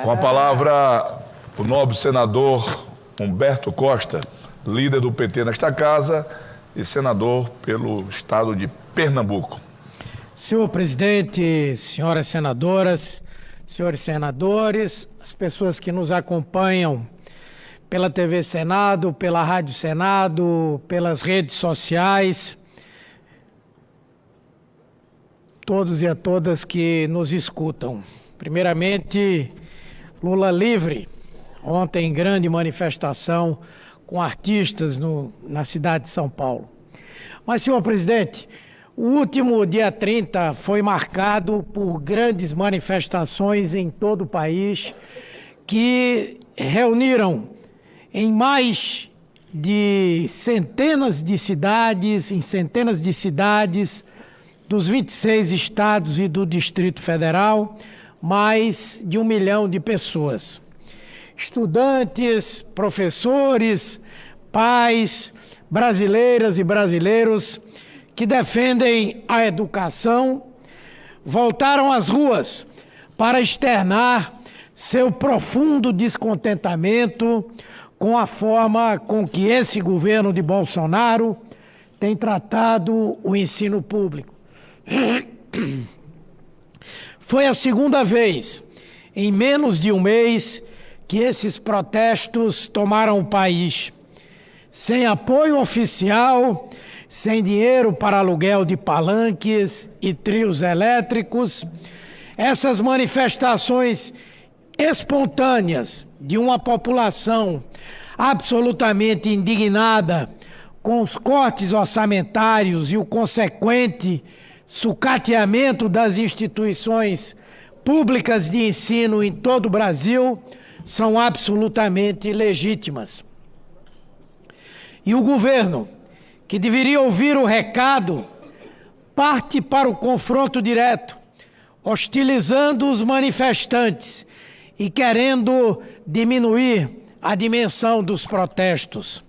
Com a palavra, o nobre senador Humberto Costa, líder do PT nesta casa e senador pelo estado de Pernambuco. Senhor presidente, senhoras senadoras, senhores senadores, as pessoas que nos acompanham pela TV Senado, pela Rádio Senado, pelas redes sociais, todos e a todas que nos escutam. Primeiramente, Lula livre. Ontem, grande manifestação com artistas na cidade de São Paulo. Mas, senhor presidente, o último dia 30 foi marcado por grandes manifestações em todo o país que reuniram em mais de centenas de cidades, dos 26 estados e do Distrito Federal, mais de 1 milhão de pessoas. Estudantes, professores, pais, brasileiras e brasileiros que defendem a educação, voltaram às ruas para externar seu profundo descontentamento com a forma com que esse governo de Bolsonaro tem tratado o ensino público. Foi a segunda vez em menos de um mês que esses protestos tomaram o país. Sem apoio oficial, sem dinheiro para aluguel de palanques e trios elétricos, essas manifestações espontâneas de uma população absolutamente indignada com os cortes orçamentários e o consequente sucateamento das instituições públicas de ensino em todo o Brasil são absolutamente legítimas. E o governo, que deveria ouvir o recado, parte para o confronto direto, hostilizando os manifestantes e querendo diminuir a dimensão dos protestos.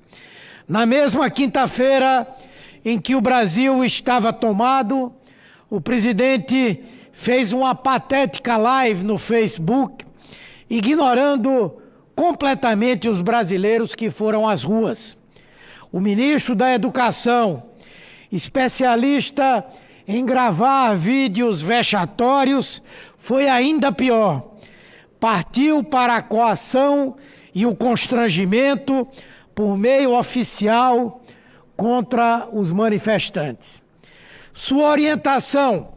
Na mesma quinta-feira em que o Brasil estava tomado, o presidente fez uma patética live no Facebook, ignorando completamente os brasileiros que foram às ruas. O ministro da Educação, especialista em gravar vídeos vexatórios, foi ainda pior. Partiu para a coação e o constrangimento por meio oficial contra os manifestantes. Sua orientação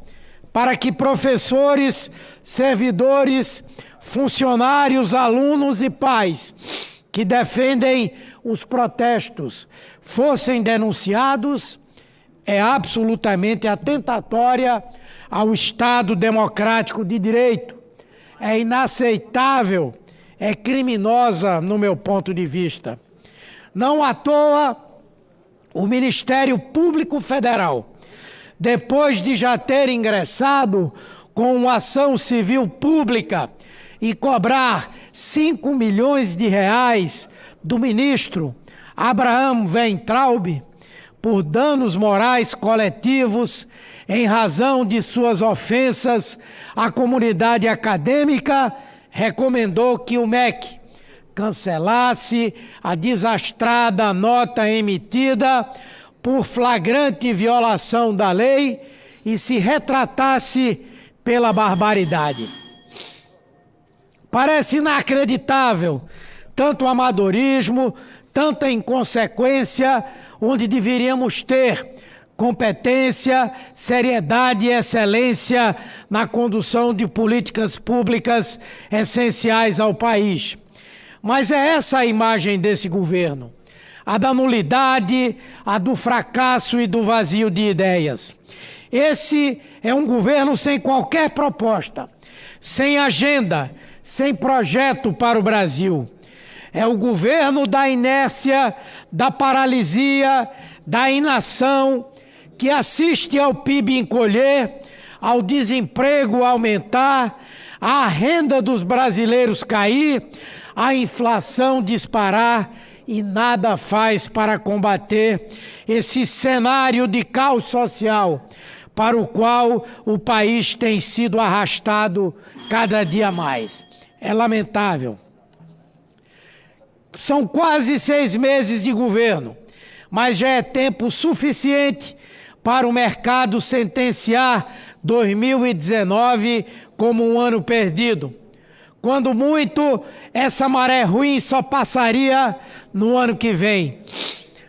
para que professores, servidores, funcionários, alunos e pais que defendem os protestos fossem denunciados é absolutamente atentatória ao Estado democrático de direito. É inaceitável, é criminosa no meu ponto de vista. Não à toa, o Ministério Público Federal, depois de já ter ingressado com uma ação civil pública e cobrar 5 milhões de reais do ministro Abraham Weintraub por danos morais coletivos em razão de suas ofensas à comunidade acadêmica, recomendou que o MEC cancelasse a desastrada nota emitida por flagrante violação da lei e se retratasse pela barbaridade. Parece inacreditável tanto amadorismo, tanta inconsequência, onde deveríamos ter competência, seriedade e excelência na condução de políticas públicas essenciais ao país. Mas é essa a imagem desse governo, a da nulidade, a do fracasso e do vazio de ideias. Esse é um governo sem qualquer proposta, sem agenda, sem projeto para o Brasil. É o governo da inércia, da paralisia, da inação, que assiste ao PIB encolher, ao desemprego aumentar, à renda dos brasileiros cair, à inflação disparar e nada faz para combater esse cenário de caos social para o qual o país tem sido arrastado cada dia mais. É lamentável. São quase 6 meses de governo, mas já é tempo suficiente para o mercado sentenciar 2019 como um ano perdido. Quando muito, essa maré ruim só passaria no ano que vem.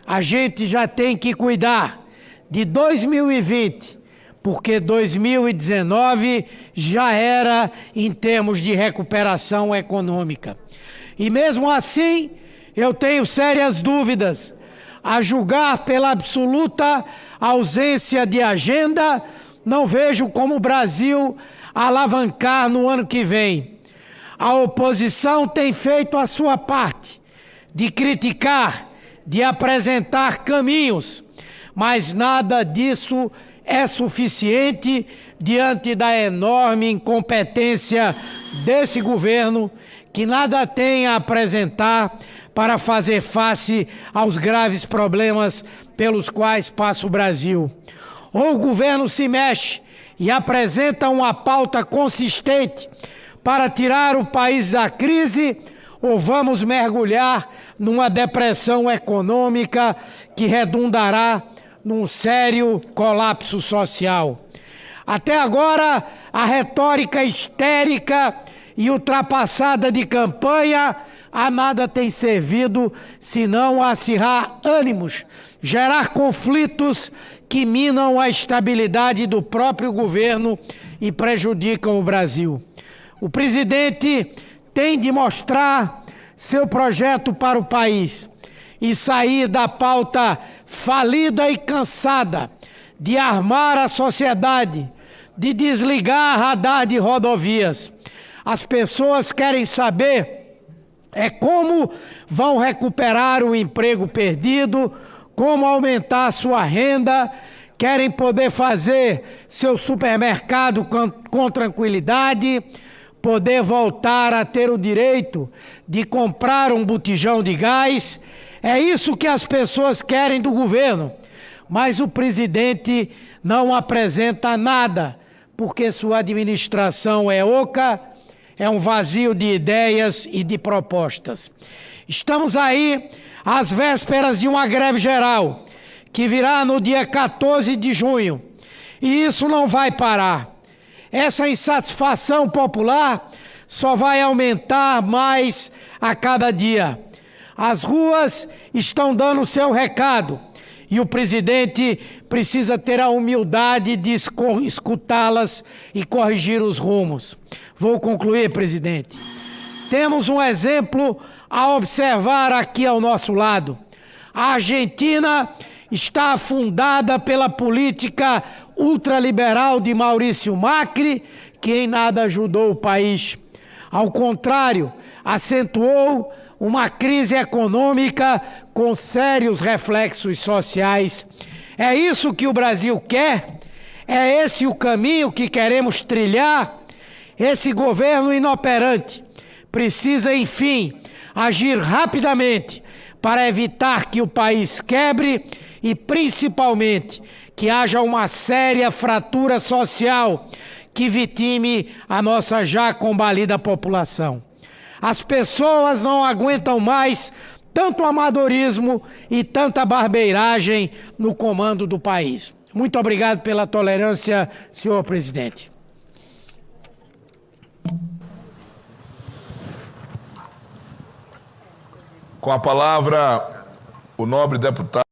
A gente já tem que cuidar de 2020, porque 2019 já era em termos de recuperação econômica. E mesmo assim, eu tenho sérias dúvidas, a julgar pela absoluta ausência de agenda, não vejo como o Brasil alavancar no ano que vem. A oposição tem feito a sua parte de criticar, de apresentar caminhos, mas nada disso é suficiente diante da enorme incompetência desse governo, que nada tem a apresentar para fazer face aos graves problemas pelos quais passa o Brasil. Ou o governo se mexe e apresenta uma pauta consistente para tirar o país da crise, ou vamos mergulhar numa depressão econômica que redundará num sério colapso social. Até agora, a retórica histérica e ultrapassada de campanha a nada tem servido senão a acirrar ânimos, gerar conflitos que minam a estabilidade do próprio governo e prejudicam o Brasil. O presidente tem de mostrar seu projeto para o país e sair da pauta falida e cansada de armar a sociedade, de desligar radar de rodovias. As pessoas querem saber como vão recuperar o emprego perdido, como aumentar a sua renda, querem poder fazer seu supermercado com tranquilidade, poder voltar a ter o direito de comprar um botijão de gás. É isso que as pessoas querem do governo, mas o presidente não apresenta nada, porque sua administração é oca, é um vazio de ideias e de propostas. Estamos aí às vésperas de uma greve geral, que virá no dia 14 de junho, e isso não vai parar. Essa insatisfação popular só vai aumentar mais a cada dia. As ruas estão dando o seu recado e o presidente precisa ter a humildade de escutá-las e corrigir os rumos. Vou concluir, presidente. Temos um exemplo a observar aqui ao nosso lado. A Argentina está afundada pela política ultraliberal de Maurício Macri, que em nada ajudou o país. Ao contrário, acentuou uma crise econômica com sérios reflexos sociais. É isso que o Brasil quer? É esse o caminho que queremos trilhar? Esse governo inoperante precisa, enfim, agir rapidamente para evitar que o país quebre e, principalmente, que haja uma séria fratura social que vitime a nossa já combalida população. As pessoas não aguentam mais tanto amadorismo e tanta barbeiragem no comando do país. Muito obrigado pela tolerância, senhor presidente. Com a palavra, o nobre deputado